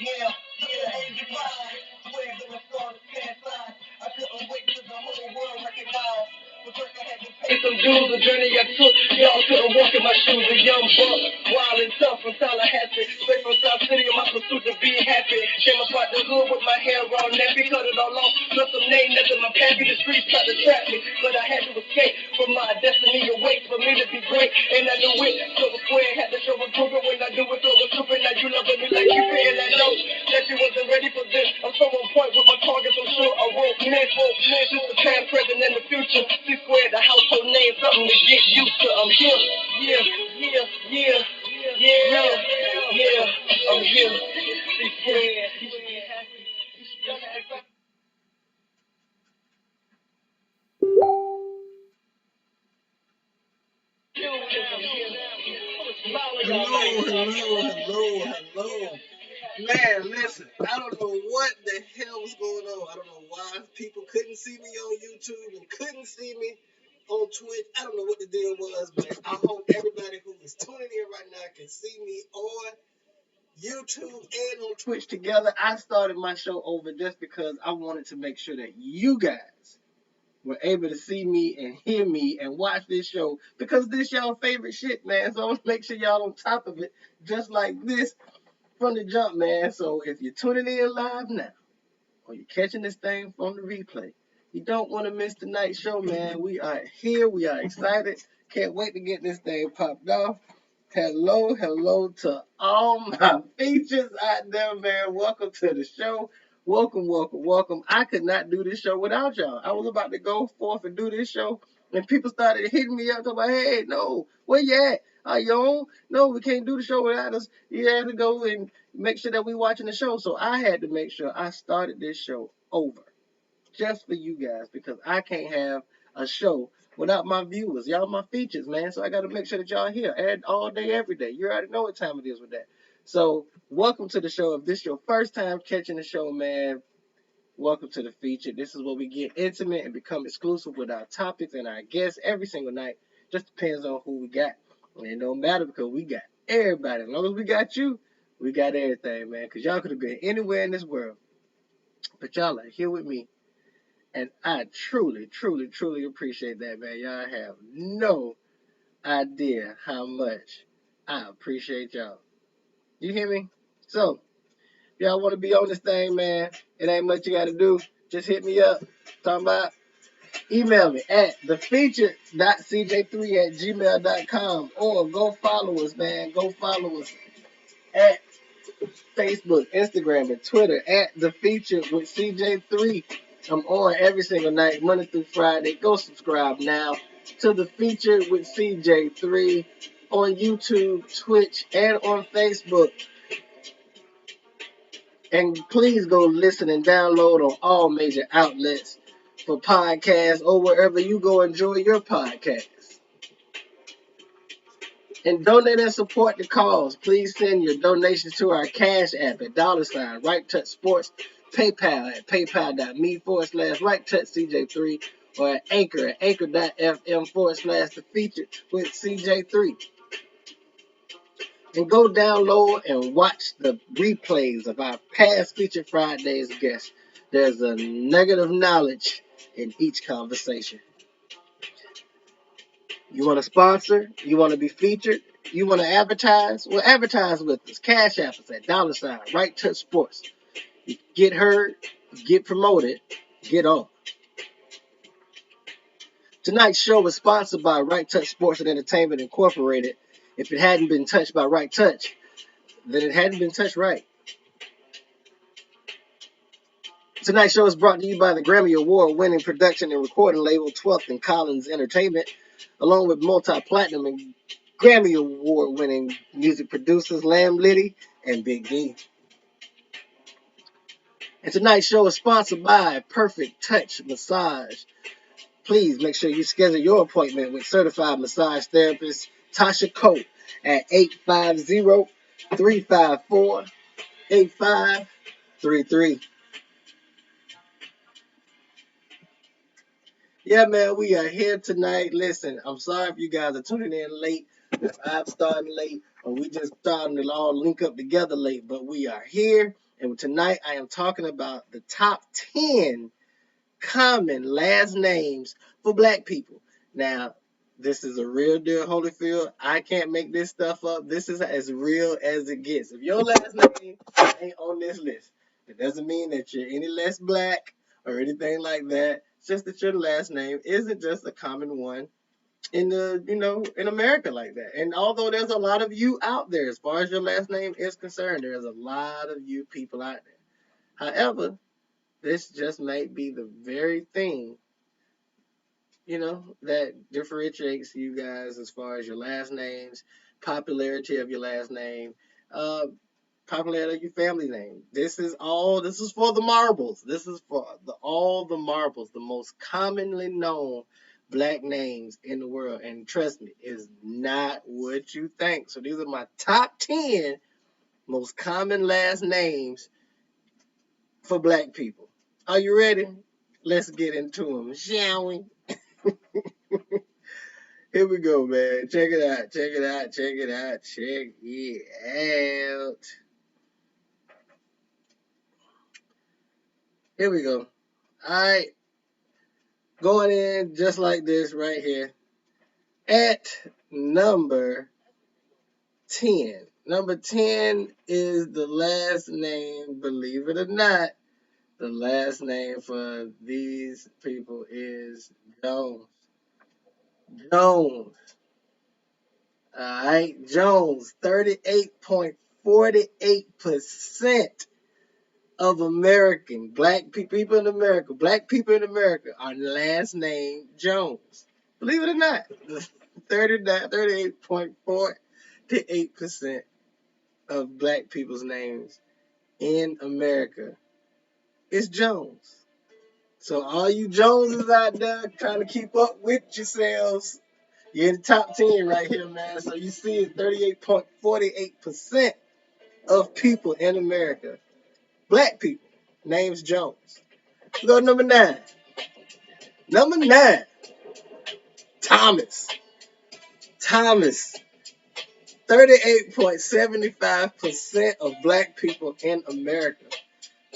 Yeah, where the stars can't fly. I couldn't wait till the whole world recognized. But first I had to pay some dues, the journey I took. Y'all couldn't walk in my shoes. A young buck, wild and tough from Tallahassee. Straight from South City in my pursuit to be happy. Came apart the hood with my hair all nappy. Cut it all off, plus some name nothing. My pappy, the streets tried to trap me. But I had to escape from my destiny awaits for me to be great. And I knew it. So the square had to show improvement when I do it. So it's stupid. Now you loving me like you fit. And I know that you wasn't ready for this. I'm so on point with my targets. I'm sure I won't miss. Just the past, present, and the future. C squared, the household name, something to get used to. I'm here. Yeah, yeah, yeah, yeah, yeah. I'm here. C squared. You should be happy. You should be happy. Hello. Man, listen, I don't know what the hell was going on. I don't know why people couldn't see me on YouTube and couldn't see me on Twitch. I don't know what the deal was, but I hope everybody who is tuning in right now can see me on YouTube and on Twitch together. I started my show over just because I wanted to make sure that you guys were able to see me and hear me and watch this show because this y'all favorite shit, man. So I want to make sure y'all on top of it just like this from the jump, man. So if you're tuning in live now or you're catching this thing from the replay, you don't want to miss tonight's show, man. We are here. We are excited. Can't wait to get this thing popped off. Hello to all my features out there, man. Welcome to the show. Welcome. I could not do this show without y'all. I was about to go forth and do this show, and people started hitting me up, talking about, hey, no, where you at? Are you on? No, we can't do the show without us. You have to go and make sure that we watching the show. So I had to make sure I started this show over just for you guys because I can't have a show without my viewers. Y'all my features, man. So I got to make sure that y'all here all day, every day. You already know what time it is with that. So welcome to the show. If this is your first time catching the show, man, welcome to the feature. This is where we get intimate and become exclusive with our topics and our guests every single night. Just depends on who we got. And it don't matter because we got everybody. As long as we got you, we got everything, man. Because y'all could have been anywhere in this world. But y'all are here with me. And I truly appreciate that, man. Y'all have no idea how much I appreciate y'all. You hear me? So, if y'all want to be on this thing, man, it ain't much you got to do. Just hit me up. Talking about email me at thefeature.cj3@gmail.com or go follow us, man. Go follow us at Facebook, Instagram, and Twitter at The Feature with CJ3. I'm on every single night, Monday through Friday. Go subscribe now to The Feature with CJ3 on YouTube, Twitch, and on Facebook. And please go listen and download on all major outlets for podcasts or wherever you go enjoy your podcasts. And donate and support the cause. Please send your donations to our Cash App at $ Right Touch Sports, PayPal at paypal.me/Right Touch CJ3, or at Anchor at anchor.fm/The Feature with CJ3. And go download and watch the replays of our past Feature Fridays guests. There's a nugget of knowledge in each conversation. You want to sponsor? You want to be featured? You want to advertise? Well, advertise with us. Cash App us at $ Right Touch Sports. You get heard, get promoted, get on. Tonight's show is sponsored by Right Touch Sports and Entertainment Incorporated. If it hadn't been touched by Right Touch, then it hadn't been touched right. Tonight's show is brought to you by the Grammy Award-winning production and recording label 12th and Collins Entertainment, along with multi-platinum and Grammy Award-winning music producers Lamb Liddy and Big D. And tonight's show is sponsored by Perfect Touch Massage. Please make sure you schedule your appointment with certified massage therapist Tasha Coate at 850-354-8533. Yeah, man, we are here tonight. Listen, I'm sorry if you guys are tuning in late, if I'm starting late, or we just starting to all link up together late, but we are here, And tonight I am talking about the top 10 common last names for black people. Now, this is a real deal, Holyfield. I can't make this stuff up. This is as real as it gets. If your last name ain't on this list, it doesn't mean that you're any less black or anything like that. It's just that your last name isn't just a common one in America like that. And although there's a lot of you out there, as far as your last name is concerned, there's a lot of you people out there. However, this just might be the very thing, that differentiates you guys as far as your last names, popularity of your last name, uh, popularity of your family name. This is for the marbles. This is for all the marbles, the most commonly known black names in the world. And trust me, it's not what you think. So these are my top 10 most common last names for black people. Are you ready? Let's get into them, shall we? Here we go, man. Check it out. Check it out. Check it out. Check it out. Here we go. All right. Going in just like this right here. At number 10. Number 10 is the last name, believe it or not. The last name for these people is Jones. Jones. All right. Jones, 38.48% of black people in America are last name Jones. Believe it or not, 38.48% of black people's names in America is Jones. So all you Joneses out there trying to keep up with yourselves, you're in the top 10 right here, man. So you see it, 38.48% of people in America, black people, names Jones. We go to number 9. Number 9, Thomas. Thomas. 38.75% of black people in America,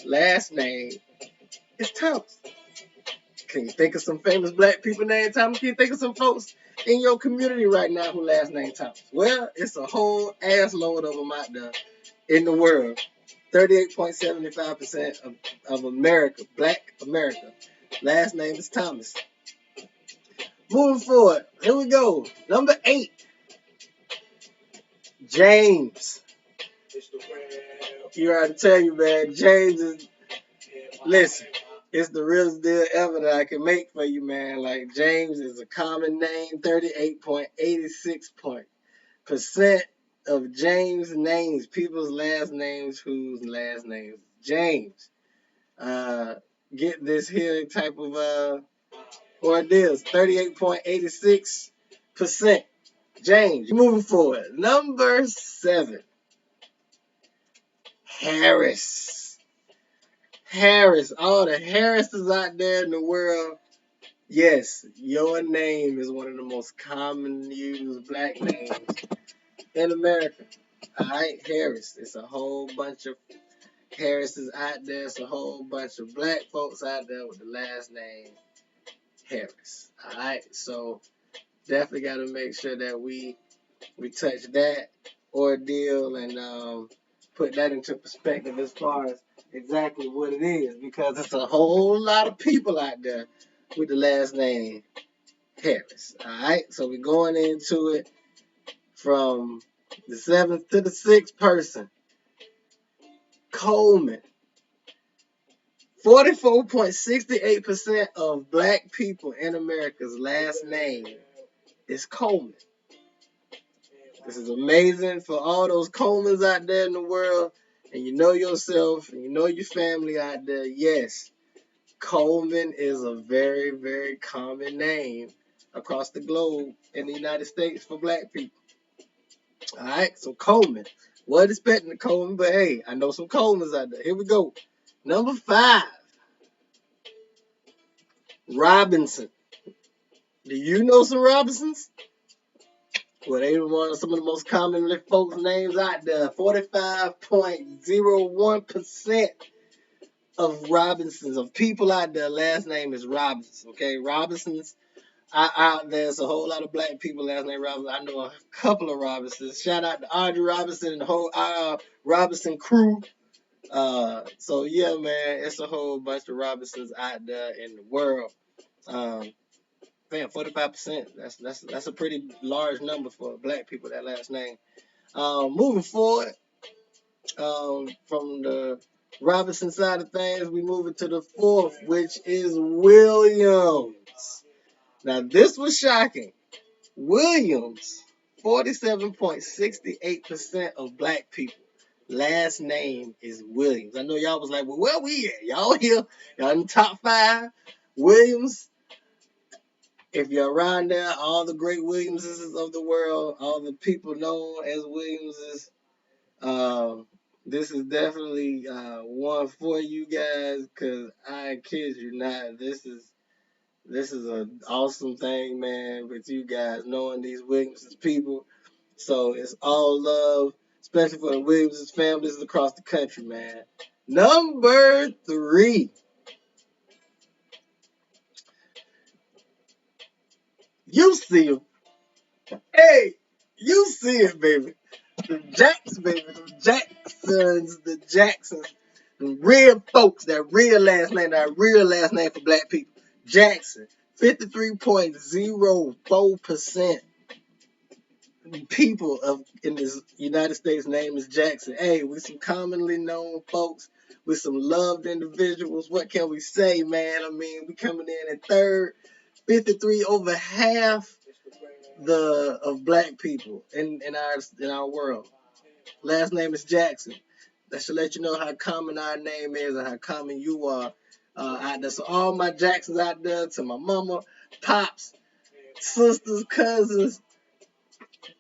last name is Thomas. Can you think of some famous black people named Thomas? Can you think of some folks in your community right now who last name Thomas? Well, it's a whole ass load of them out there in the world. 38.75% of America, black America, last name is Thomas. Moving forward, here we go. Number 8, James. You already tell you, man, James is, listen, it's the realest deal ever that I can make for you, man. Like, James is a common name, 38.86% of James names, people's last names whose last names James. Get this here type of ordeals, 38.86%. James. Moving forward. Number 7. Harris. Harris. All the Harrises out there in the world. Yes, your name is one of the most commonly used black names in America. Alright, Harris. It's a whole bunch of Harrises out there. It's a whole bunch of black folks out there with the last name Harris. Alright, so definitely got to make sure that we touch that ordeal and put that into perspective as far as exactly what it is, because it's a whole lot of people out there with the last name Harris. All right, so we're going into it from the 7th to the 6th person. Coleman. 44.68% of black people in America's last name is Coleman. This is amazing for all those Colemans out there in the world, and you know yourself, and you know your family out there. Yes, Coleman is a very, very common name across the globe in the United States for black people. All right, so Coleman. Wasn't expecting a Coleman, but hey, I know some Colemans out there. Here we go. Number 5, Robinson. Do you know some Robinsons? Well, they were some of the most commonly folks' names out there. 45.01% of Robinsons, of people out there, last name is Robinson. Okay, Robinsons out there. There's a whole lot of black people last name Robinson. I know a couple of Robinsons. Shout out to Audrey Robinson and the whole Robinson crew. So yeah, man, it's a whole bunch of Robinsons out there in the world. Man, 45%. That's a pretty large number for black people, that last name. Moving forward, from the Robinson side of things, we move into the fourth, which is Williams. Now, this was shocking. Williams, 47.68% of black people. Last name is Williams. I know y'all was like, well, where we at? Y'all here? Y'all in the top 5? Williams. If you're around there, all the great Williamses of the world, all the people known as Williamses, this is definitely one for you guys, because I kid you not, this is an awesome thing, man, with you guys knowing these Williamses people. So it's all love, especially for the Williamses families across the country, man. Number 3. You see him. Hey, you see it, baby. The Jacks, baby. The Jacksons. The real folks, that real last name for black people. Jackson. 53.04% people in this United States name is Jackson. Hey, we some commonly known folks, with some loved individuals. What can we say, man? I mean, we coming in at third. 53, over half of black people in our world. Last name is Jackson. That should let you know how common our name is and how common you are out there. So all my Jacksons out there, to my mama, pops, sisters, cousins,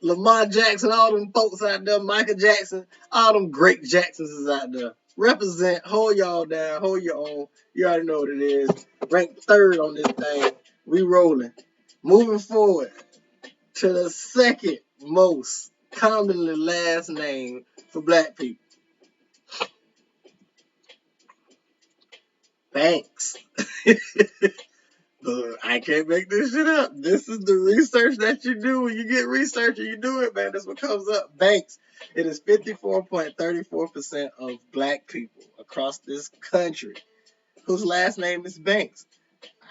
Lamar Jackson, all them folks out there, Michael Jackson, all them great Jacksons is out there. Represent, hold y'all down, hold your own. You already know what it is. Ranked third on this thing. We rolling. Moving forward to the second most commonly last name for black people. Banks. I can't make this shit up. This is the research that you do when you get research and you do it, man. That's what comes up. Banks. It is 54.34% of black people across this country whose last name is Banks.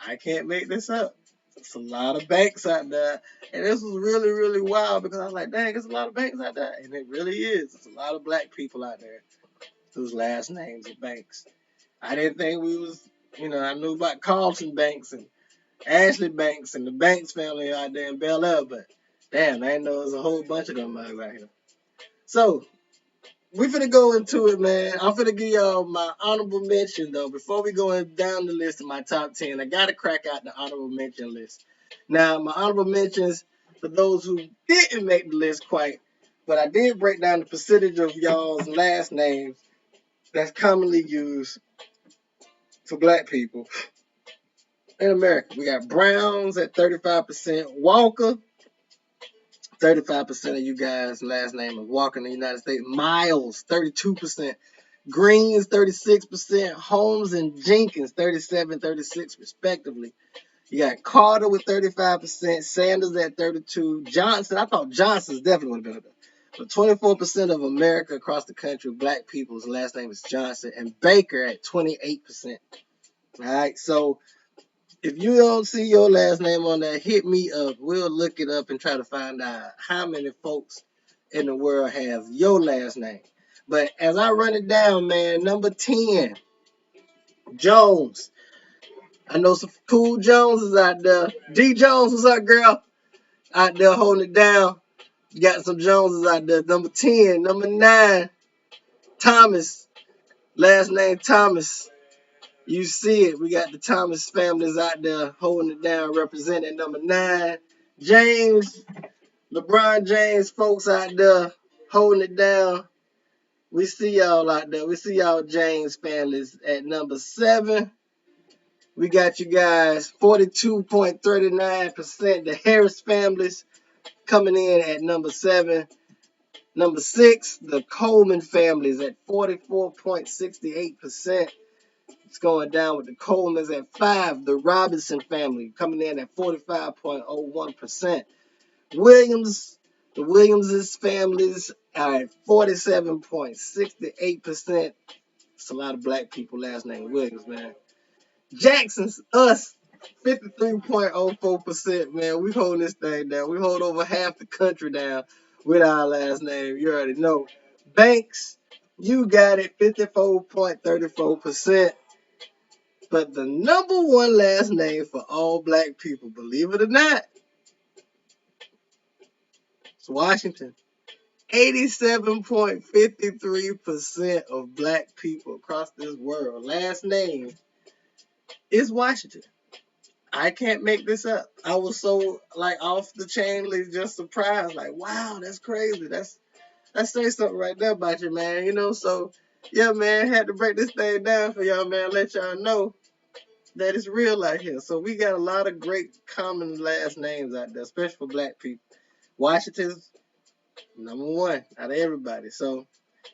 I can't make this up. It's a lot of banks out there. And this was really, really wild, because I was like, dang, there's a lot of banks out there. And it really is. It's a lot of black people out there whose last names are Banks. I didn't think we was, I knew about Carlton Banks and Ashley Banks and the Banks family out there in Bel Air, but damn, I didn't know there's a whole bunch of them out here. So, we finna go into it, man. I'm finna give y'all my honorable mention, though. Before we go down the list of my top 10, I gotta crack out the honorable mention list. Now, my honorable mentions, for those who didn't make the list quite, but I did break down the percentage of y'all's last names that's commonly used for black people in America. We got Browns at 35%, Walker, 35% of you guys' last name is Walker in the United States. Miles, 32%. Greens, 36%. Holmes and Jenkins, 37, 36 respectively. You got Carter with 35%. Sanders at 32. Johnson, I thought Johnson's definitely would have been there. But 24% of America across the country, black people's last name is Johnson. And Baker at 28%. All right, so if you don't see your last name on there, hit me up. We'll look it up and try to find out how many folks in the world have your last name. But as I run it down, man, number 10, Jones. I know some cool Joneses out there. D Jones, what's up, girl? Out there holding it down. You got some Joneses out there. Number 10, number 9, Thomas. Last name Thomas. You see it. We got the Thomas families out there holding it down, representing. Number 9, James, LeBron James folks out there holding it down. We see y'all out there. We see y'all James families at number 7. We got you guys, 42.39%, the Harris families Coming in at number 7. Number 6, the Coleman family is at 44.68%. It's going down with the Colemans at 5. The Robinson family coming in at 45.01%. The Williams' families are at 47.68%. It's a lot of black people last name Williams, man. Jackson's us, 53.04%, man. We hold this thing down. We hold over half the country down with our last name. You already know. Banks, you got it, 54.34%. But the number one last name for all black people, believe it or not, it's Washington. 87.53% of black people across this world, last name is Washington. I can't make this up. I was so off the chain, just surprised. Like, wow, that's crazy. That says something right there about you, man. So yeah, man, had to break this thing down for y'all, man. Let y'all know that it's real out here. So we got a lot of great common last names out there, especially for black people. Washington's number one out of everybody. So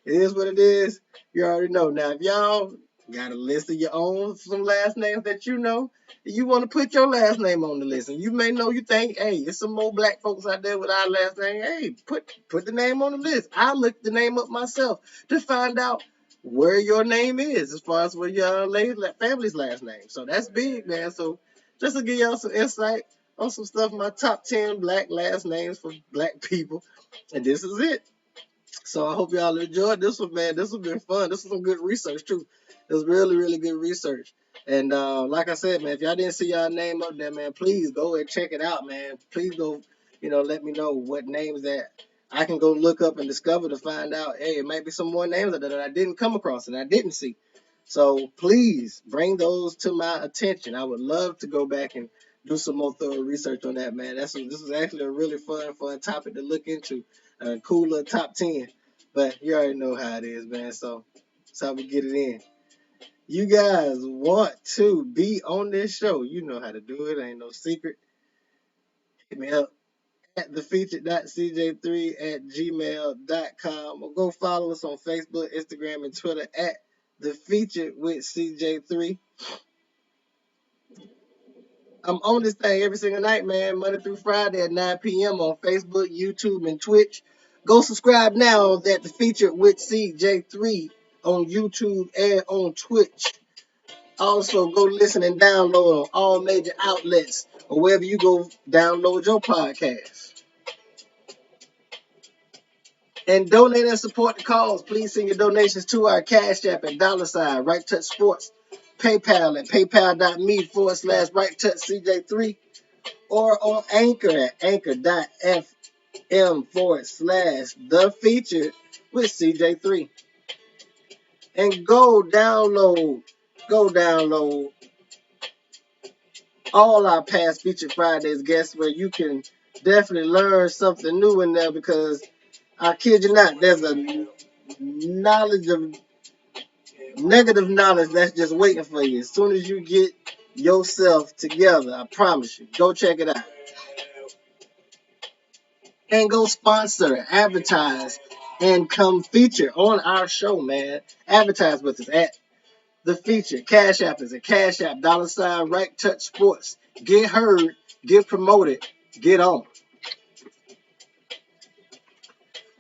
it is what it is. You already know. Now, if y'all got a list of your own, some last names that you want to put your last name on the list, and you may know, you think, hey, there's some more black folks out there with our last name. Hey, put the name on the list. I looked the name up myself to find out where your name is as far as where your family's last name. So that's big, man. So just to give y'all some insight on some stuff, my top 10 black last names for black people, and this is it. So I hope y'all enjoyed this one, man. This has been fun. This was some good research too. It was really, really good research. And like I said, man, if y'all didn't see y'all name up there, man, please go and check it out, man. Please go, let me know what names that I can go look up and discover to find out. Hey, it might be some more names that I didn't come across and I didn't see. So please bring those to my attention. I would love to go back and do some more thorough research on that, man. This is actually a really fun topic to look into. Cool little top 10. But you already know how it is, man. So that's how we get it in. You guys want to be on this show, you know how to do it. Ain't no secret. Hit me up at thefeatured.cj3@gmail.com, or go follow us on Facebook, Instagram, and Twitter at thefeatured with CJ3. I'm on this thing every single night, man, Monday through Friday at 9 p.m. on Facebook, YouTube, and Twitch. Go subscribe now at The Featured with CJ3 on YouTube and on Twitch. Also, go listen and download on all major outlets or wherever you go download your podcast. And donate and support the cause. Please send your donations to our Cash App at $ Right Touch Sports, PayPal at paypal.me/Right Touch CJ3, or on Anchor at anchor.fm/The Featured with CJ3. And go download all our past Featured Fridays guests, where you can definitely learn something new in there, because I kid you not, there's a negative knowledge that's just waiting for you. As soon as you get yourself together, I promise you, go check it out. And go sponsor, advertise, and come feature on our show, man. Advertise with us at The Feature. Cash App is a Cash App, $ Right Touch Sports. Get heard, get promoted, get on.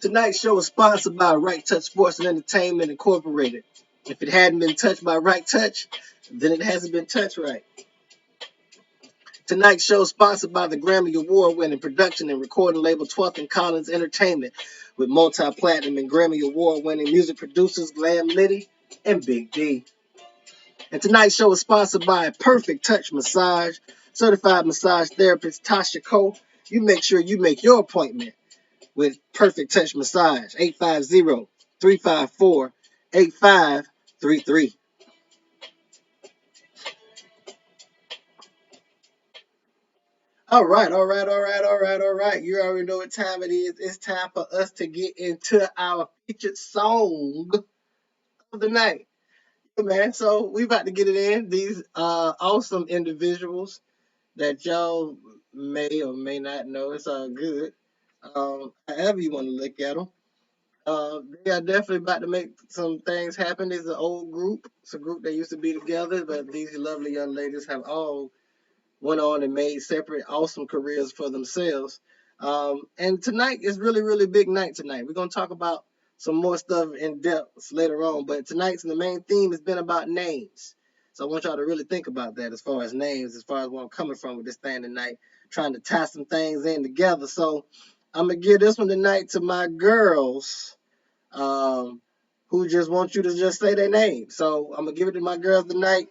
Tonight's show is sponsored by Right Touch Sports and Entertainment Incorporated. If it hadn't been touched by Right Touch, then it hasn't been touched right. Tonight's show is sponsored by the Grammy Award-winning production and recording label 12th and Collins Entertainment, with multi-platinum and Grammy Award-winning music producers Glam Liddy and Big D. And tonight's show is sponsored by Perfect Touch Massage, certified massage therapist Tasha Cole. You make sure you make your appointment with Perfect Touch Massage, 850-354-8533. All right. You already know what time it is. It's time for us to get into our featured song of the night. Yeah, man, so we about to get it in. These awesome individuals that y'all may or may not know. It's all good. However you want to look at them. They are definitely about to make some things happen. It's an old group. It's a group that used to be together, but these lovely young ladies have all went on and made separate awesome careers for themselves. And tonight is really, really big night tonight. We're going to talk about some more stuff in depth later on, but tonight's the main theme has been about names. So I want y'all to really think about that as far as names, as far as where I'm coming from with this thing tonight, trying to tie some things in together. So I'm going to give this one tonight to my girls, um, who just want you to just say their name. So I'm going to give it to my girls tonight.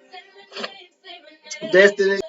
Destiny.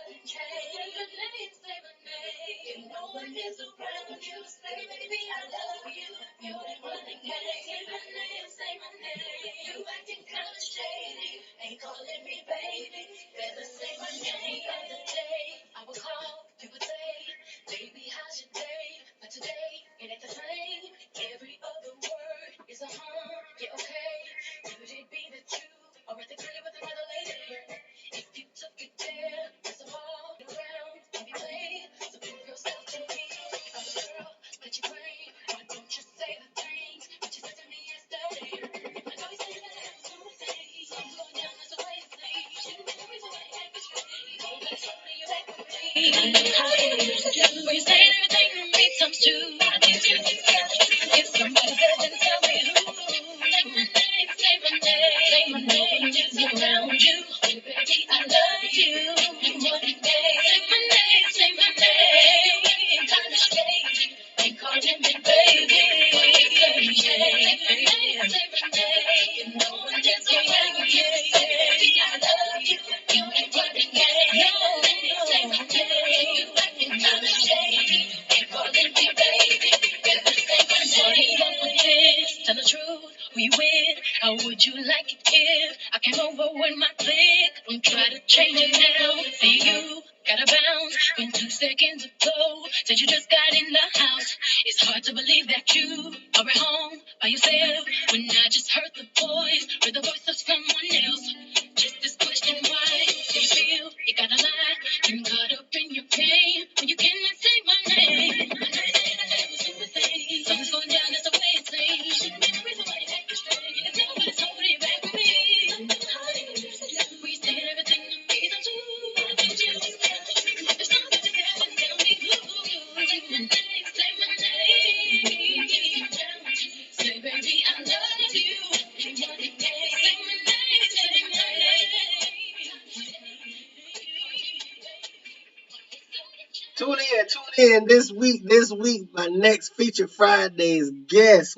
Tune in this week. My next Feature Fridays guest.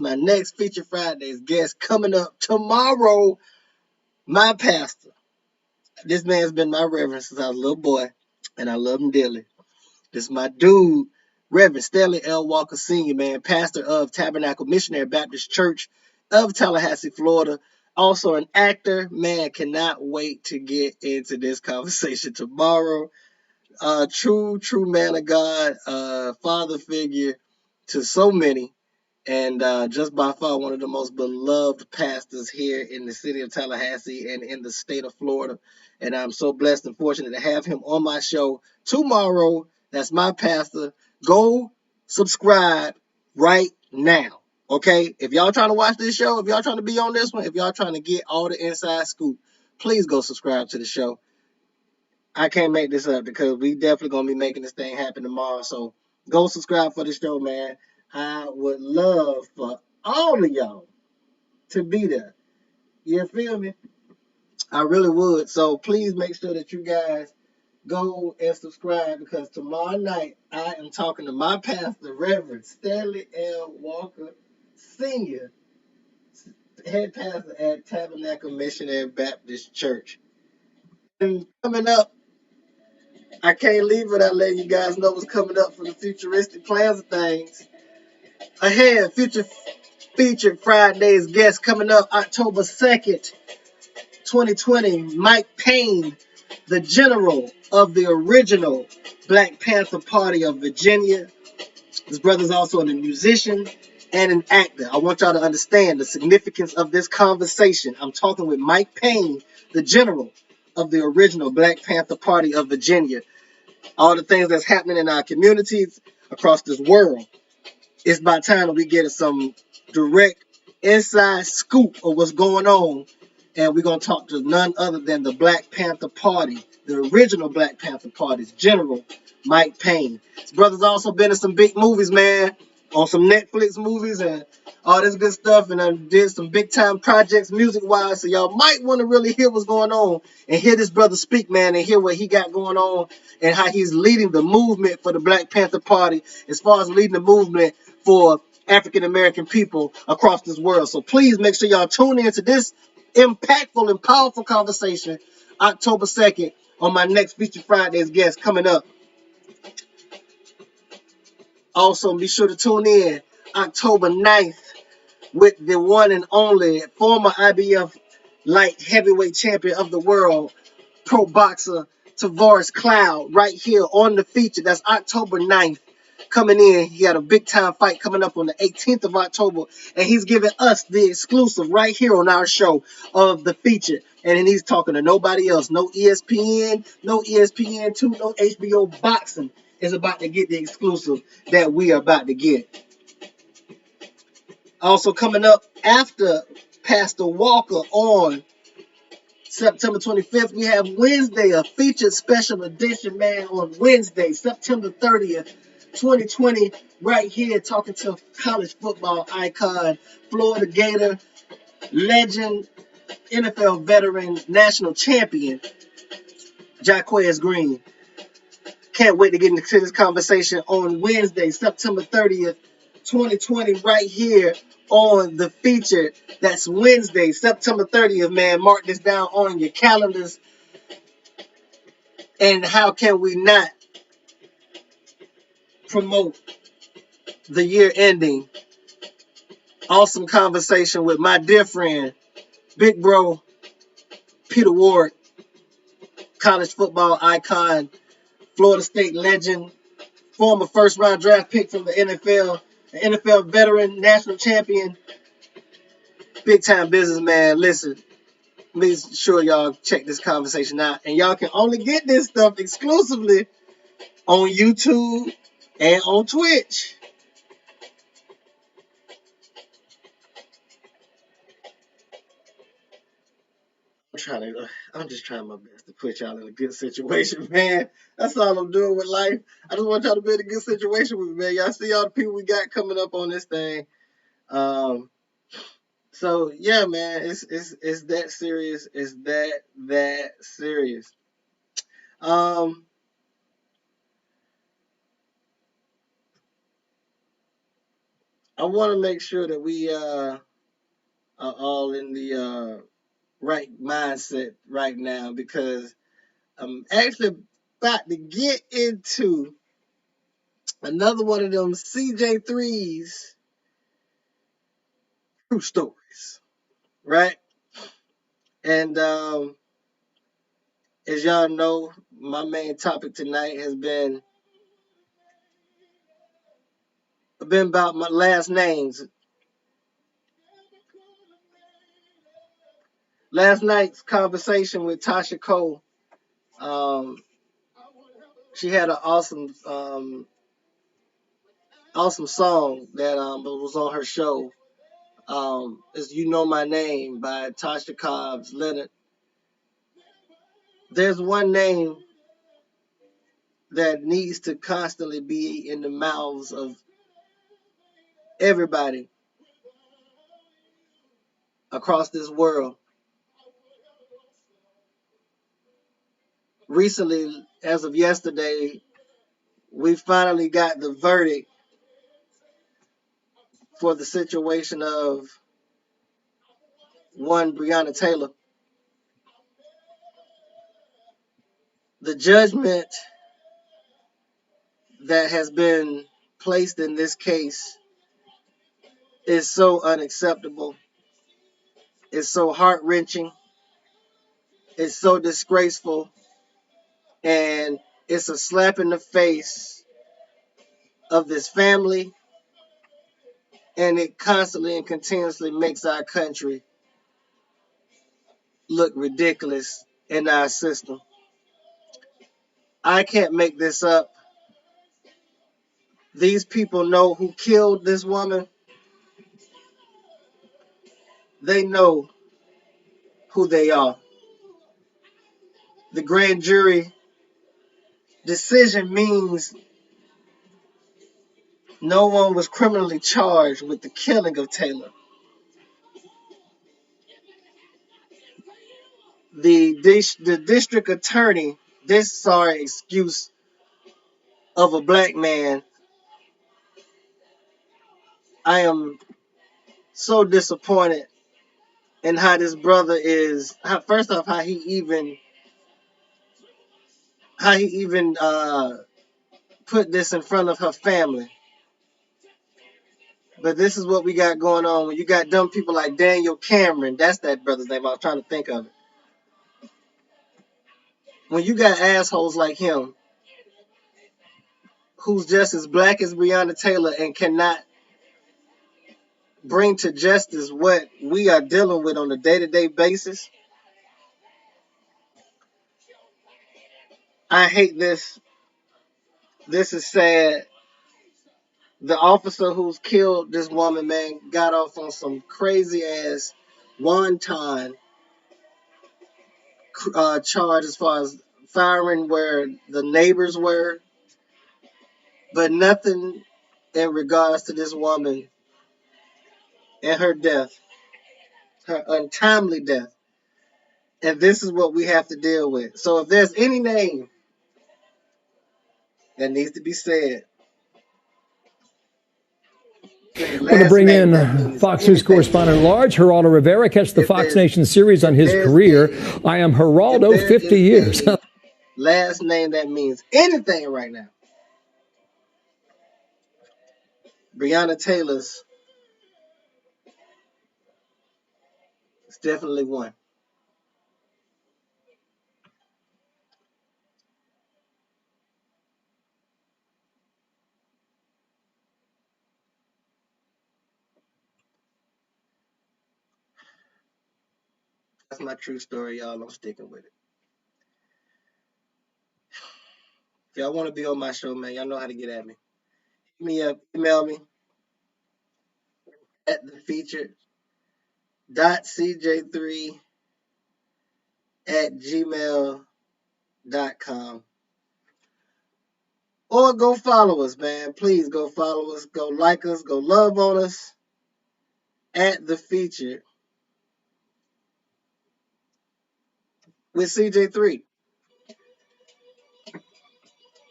Coming up tomorrow. My pastor. This man's been my reverend since I was a little boy, and I love him dearly. This is my dude, Reverend Stanley L. Walker Sr., man, pastor of Tabernacle Missionary Baptist Church of Tallahassee, Florida. Also an actor. Man, cannot wait to get into this conversation tomorrow. True man of God, father figure to so many, and just by far one of the most beloved pastors here in the city of Tallahassee and in the state of Florida. And I'm so blessed and fortunate to have him on my show tomorrow. That's my pastor. Go subscribe right now. Okay? If y'all trying to watch this show, if y'all trying to be on this one, if y'all trying to get all the inside scoop, please go subscribe to the show. I can't make this up because we definitely gonna be making this thing happen tomorrow. So go subscribe for the show, man. I would love for all of y'all to be there. You feel me? I really would. So please make sure that you guys go and subscribe because tomorrow night I am talking to my pastor, Reverend Stanley L. Walker Sr., head pastor at Tabernacle Missionary Baptist Church. And coming up, I can't leave without letting you guys know what's coming up for the futuristic plans of things. Ahead, future featured Friday's guest coming up October 2nd, 2020. Mike Payne, the general of the original Black Panther Party of Virginia. His brother's also a musician and an actor. I want y'all to understand the significance of this conversation. I'm talking with Mike Payne, the general of the original Black Panther Party of Virginia. All the things that's happening in our communities across this world. it's about time that we get some direct inside scoop of what's going on. And we're going to talk to none other than the Black Panther Party, the original Black Panther Party's General Mike Payne. His brother's also been in some big movies, man, on some Netflix movies and all this good stuff. And I did some big time projects music wise. So y'all might want to really hear what's going on and hear this brother speak, man, and hear what he got going on and how he's leading the movement for the Black Panther Party as far as leading the movement for African American people across this world. So please make sure y'all tune in to this impactful and powerful conversation October 2nd on my next Feature Fridays guest coming up. Also, be sure to tune in October 9th with the one and only former IBF light heavyweight champion of the world, pro boxer Tavares Cloud, right here on the feature. That's October 9th. Coming in, he had a big time fight coming up on the 18th of October, and he's giving us the exclusive right here on our show of the feature. And then he's talking to nobody else, no ESPN, no ESPN2, no HBO Boxing is about to get the exclusive that we are about to get. Also coming up after Pastor Walker on September 25th, we have Wednesday, a featured special edition, man, on Wednesday, September 30th, 2020, right here talking to college football icon, Florida Gator, legend, NFL veteran, national champion, Jaquez Green. Can't wait to get into this conversation on Wednesday, September 30th, 2020, right here on the feature. That's Wednesday, September 30th, man. Mark this down on your calendars. And how can we not promote the year ending? Awesome conversation with my dear friend, big bro, Peter Ward, college football icon, Florida State legend, former first round draft pick from the NFL, an NFL veteran, national champion, big time businessman. Listen, make sure y'all check this conversation out. And y'all can only get this stuff exclusively on YouTube and on Twitch. I'm just trying my best to put y'all in a good situation, man. That's all I'm doing with life. I just want y'all to be in a good situation with me, man. Y'all see all the people we got coming up on this thing. Um, so yeah, man, it's that serious. It's that serious. Um, I want to make sure that we are all in the right mindset right now because I'm actually about to get into another one of them CJ3's true stories, right? And as y'all know, my main topic tonight has been about my last names. Last night's conversation with Tasha Cole, um, she had an awesome song that was on her show. Is "You Know My Name" by Tasha Cobbs Leonard. There's one name that needs to constantly be in the mouths of everybody across this world. Recently, as of yesterday, we finally got the verdict for the situation of one Breonna Taylor. The judgment that has been placed in this case is so unacceptable. It's so heart-wrenching. It's so disgraceful. And it's a slap in the face of this family. And it constantly and continuously makes our country look ridiculous in our system. I can't make this up. these people know who killed this woman. They know who they are. The grand jury decision means no one was criminally charged with the killing of Taylor. The district attorney, this sorry excuse of a black man, I am so disappointed in how this brother is. First off, how he even put this in front of her family. But this is what we got going on when you got dumb people like Daniel Cameron. That's that brother's name. I was trying to think of it. When you got assholes like him, who's just as black as Breonna Taylor and cannot bring to justice what we are dealing with on a day-to-day basis, I hate this. This is sad. The officer who's killed this woman, man, got off on some crazy ass wonton charge as far as firing where the neighbors were, but nothing in regards to this woman and her death, her untimely death. And this is what we have to deal with. So if there's any name that needs to be said, Want to bring in Fox News correspondent at large, Geraldo Rivera. Catch the Fox Nation series on his career. I am Geraldo, 50 years. Last name that means anything right now. Breonna Taylor's is definitely one. That's my true story, y'all. I'm sticking with it. If y'all want to be on my show, man, y'all know how to get at me. Hit me up, email me at the feature.cj3 at gmail.com. Or go follow us, man. Please go follow us. Go like us. Go love on us at the feature with CJ3.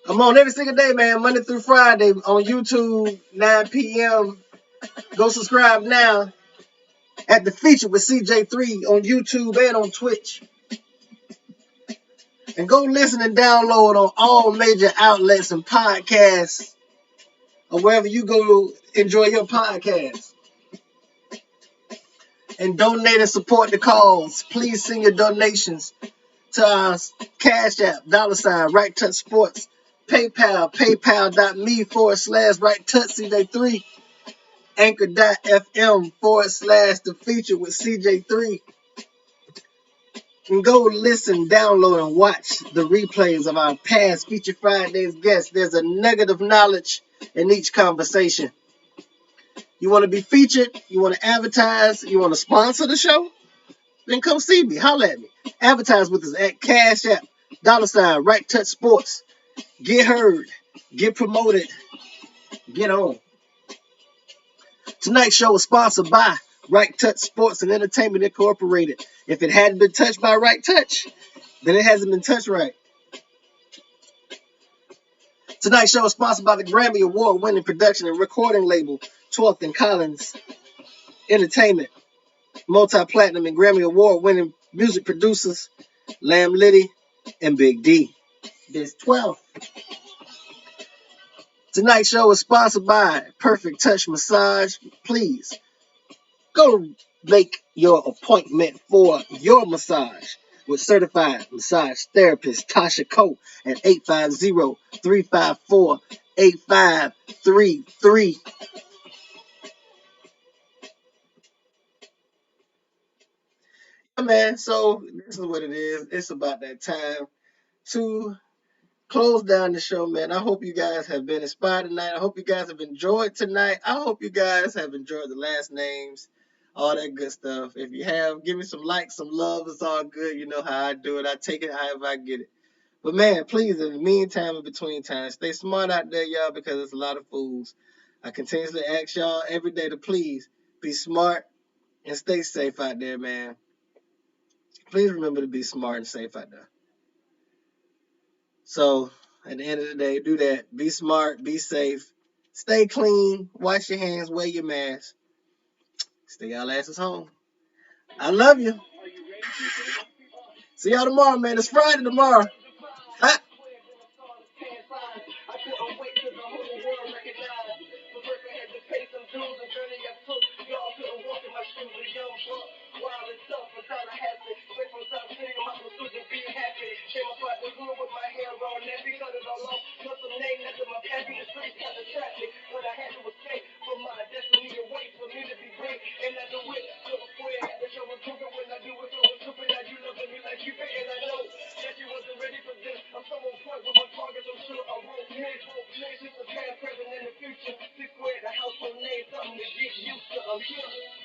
I'm on every single day, man. Monday through Friday on YouTube, 9 p.m. Go subscribe now at the feature with CJ3 on YouTube and on Twitch. And go listen and download on all major outlets and podcasts or wherever you go enjoy your podcasts. And donate and support the cause. Please send your donations to our Cash App, $ Right Touch Sports, PayPal, paypal.me/Right Touch CJ3, Anchor.fm/The Feature with CJ3. And go listen, download, and watch the replays of our past Feature Fridays guests. There's a nugget of knowledge in each conversation. You want to be featured? You want to advertise? You want to sponsor the show? Then come see me. Holla at me. Advertise with us at Cash App, $ Right Touch Sports. Get heard. Get promoted. Get on. Tonight's show is sponsored by Right Touch Sports and Entertainment Incorporated. If it hadn't been touched by Right Touch, then it hasn't been touched right. Tonight's show is sponsored by the Grammy Award-winning production and recording label 12th and Collins Entertainment. Multi-platinum and Grammy Award-winning music producers Lamb Liddy and Big D. There's 12. Tonight's show is sponsored by Perfect Touch Massage. Please go make your appointment for your massage with certified massage therapist Tasha Coe at 850-354-8533. Yeah, man, so this is what it is. It's about that time to close down the show, man. I hope you guys have been inspired tonight. I hope you guys have enjoyed tonight. I hope you guys have enjoyed the last names, all that good stuff. If you have, give me some likes, some love. It's all good. You know how I do it. I take it however I get it. But man, please, in the meantime, in between times, stay smart out there, y'all, because there's a lot of fools. I continuously ask y'all every day to please be smart and stay safe out there, man. Please remember to be smart and safe out there. So, at the end of the day, do that. Be smart, be safe, stay clean, wash your hands, wear your mask, stay y'all asses home. I love you. See y'all tomorrow, man. It's Friday tomorrow. Ha! I couldn't wait till the whole world recognized. But first I had to pay some dues, the journey I took. Y'all couldn't walk in my shoes, a young buck. Wild and tough, but thought I had to. Straight from South City, my pursuit to be happy. Came up out the hood with my hair on, nappy, cut it all off. Nothing name, nothing my pappy, the streets kind of traffic. But I had to escape from my destiny away for me to be great. And I do it, so square. Had to show a stupid when I do it, so stupid that you loving me like you and I know that you wasn't ready for this. I'm so on point with my targets, I'm sure I won't miss. Just the past, present, and the future. Six square, the household name, something to get used to. I'm here.